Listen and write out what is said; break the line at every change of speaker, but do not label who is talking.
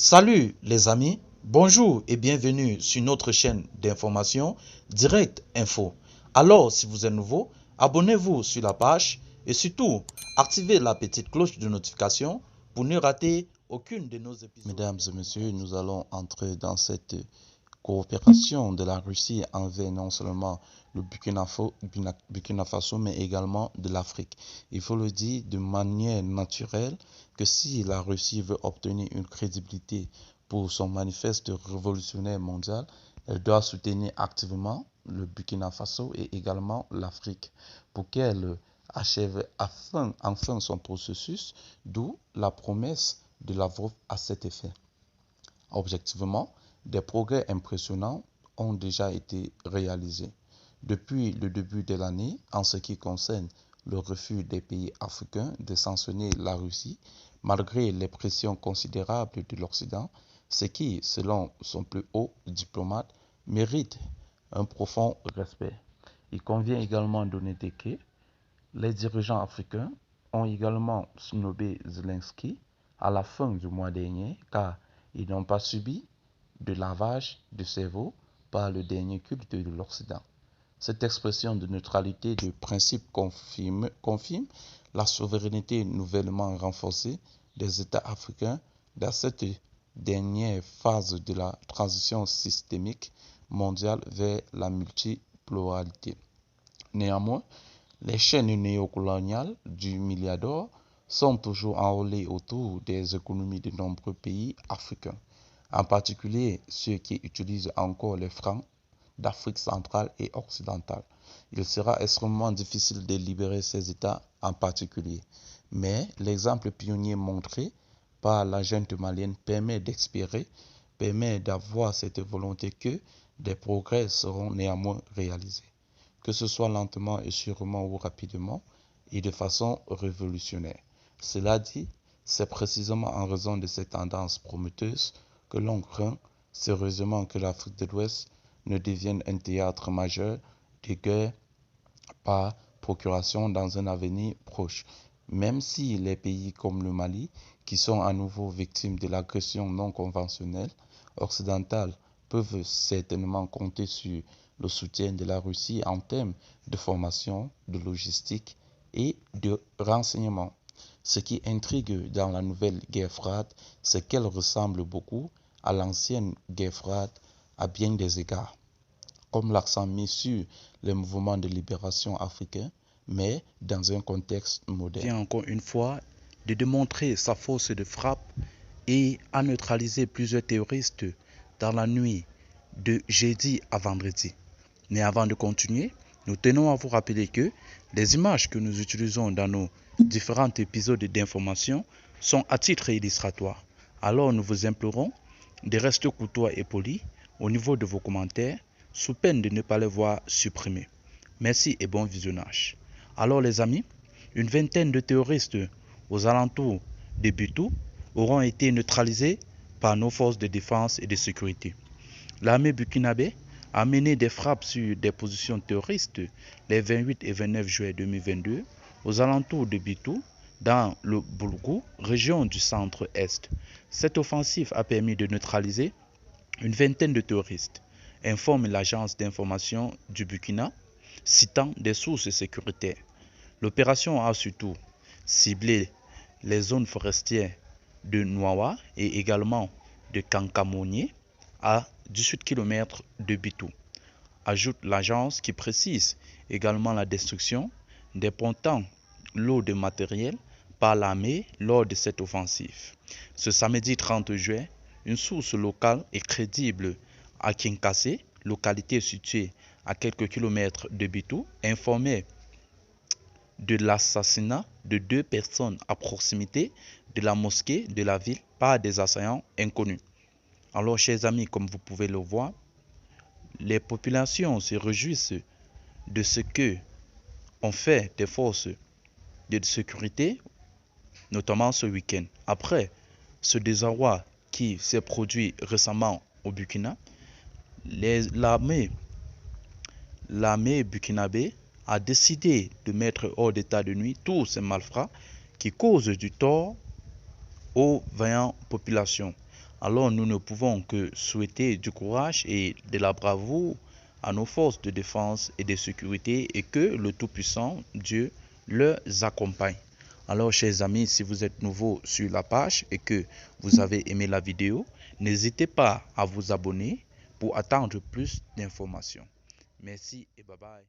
Salut les amis, bonjour et bienvenue sur notre chaîne d'information Direct Info. Alors si vous êtes nouveau, abonnez-vous sur la page et surtout activez la petite cloche de notification pour ne rater aucune de nos épisodes. Mesdames et messieurs, nous allons entrer dans cette coopération de la Russie envers non seulement le Burkina Faso, mais également de l'Afrique. Il faut le dire de manière naturelle que si la Russie veut obtenir une crédibilité pour son manifeste révolutionnaire mondial, elle doit soutenir activement le Burkina Faso et également l'Afrique pour qu'elle achève enfin son processus, d'où la promesse de Lavrov à cet effet. Objectivement, des progrès impressionnants ont déjà été réalisés. Depuis le début de l'année, en ce qui concerne le refus des pays africains de sanctionner la Russie, malgré les pressions considérables de l'Occident, ce qui, selon son plus haut diplomate, mérite un profond respect. Il convient également de noter que les dirigeants africains ont également snobé Zelensky à la fin du mois dernier car ils n'ont pas subi de lavage de cerveau par le dernier culte de l'Occident. Cette expression de neutralité de principe confirme la souveraineté nouvellement renforcée des États africains dans cette dernière phase de la transition systémique mondiale vers la multipolarité. Néanmoins, les chaînes néocoloniales du milliard sont toujours enrôlées autour des économies de nombreux pays africains, en particulier ceux qui utilisent encore les francs d'Afrique centrale et occidentale. Il sera extrêmement difficile de libérer ces États en particulier, mais l'exemple pionnier montré par la junte malienne permet d'avoir cette volonté que des progrès seront néanmoins réalisés, que ce soit lentement et sûrement ou rapidement, et de façon révolutionnaire. Cela dit, c'est précisément en raison de ces tendances prometteuses que l'on craint sérieusement que l'Afrique de l'Ouest ne devienne un théâtre majeur de guerre par procuration dans un avenir proche, même si les pays comme le Mali, qui sont à nouveau victimes de l'agression non conventionnelle occidentale, peuvent certainement compter sur le soutien de la Russie en termes de formation, de logistique et de renseignement. Ce qui intrigue dans la nouvelle guerre froide, c'est qu'elle ressemble beaucoup à l'ancienne guerre froide à bien des égards, comme l'accent mis sur les mouvements de libération africains, mais dans un contexte moderne. Vient encore une fois de démontrer sa force de frappe et a neutralisé plusieurs terroristes dans la nuit de jeudi à vendredi. Mais avant de continuer, nous tenons à vous rappeler que les images que nous utilisons dans nos différents épisodes d'information sont à titre illustratoire. Alors nous vous implorons de rester courtois et polis au niveau de vos commentaires, sous peine de ne pas les voir supprimés. Merci et bon visionnage. Alors les amis, une vingtaine de terroristes aux alentours de Butou auront été neutralisés par nos forces de défense et de sécurité. L'armée burkinabé a mené des frappes sur des positions terroristes les 28 et 29 juillet 2022 aux alentours de Bitou, dans le Boulgou, région du centre-est. Cette offensive a permis de neutraliser une vingtaine de terroristes, informe l'agence d'information du Burkina, citant des sources sécuritaires. L'opération a surtout ciblé les zones forestières de Nouawa et également de Kankamonier, à 18 km de Bitou, ajoute l'agence qui précise également la destruction des portant lots de matériel par l'armée lors de cette offensive. Ce samedi 30 juin, une source locale et crédible à Kinkassé, localité située à quelques kilomètres de Bitou, informait de l'assassinat de 2 personnes à proximité de la mosquée de la ville par des assaillants inconnus. Alors, chers amis, comme vous pouvez le voir, les populations se réjouissent de ce que ont fait des forces de sécurité, notamment ce week-end. Après ce désarroi qui s'est produit récemment au Burkina, l'armée burkinabé a décidé de mettre hors d'état de nuit tous ces malfrats qui causent du tort aux vaillantes populations. Alors nous ne pouvons que souhaiter du courage et de la bravoure à nos forces de défense et de sécurité et que le Tout-Puissant, Dieu, leur accompagne. Alors chers amis, si vous êtes nouveau sur la page et que vous avez aimé la vidéo, n'hésitez pas à vous abonner pour attendre plus d'informations. Merci et bye bye.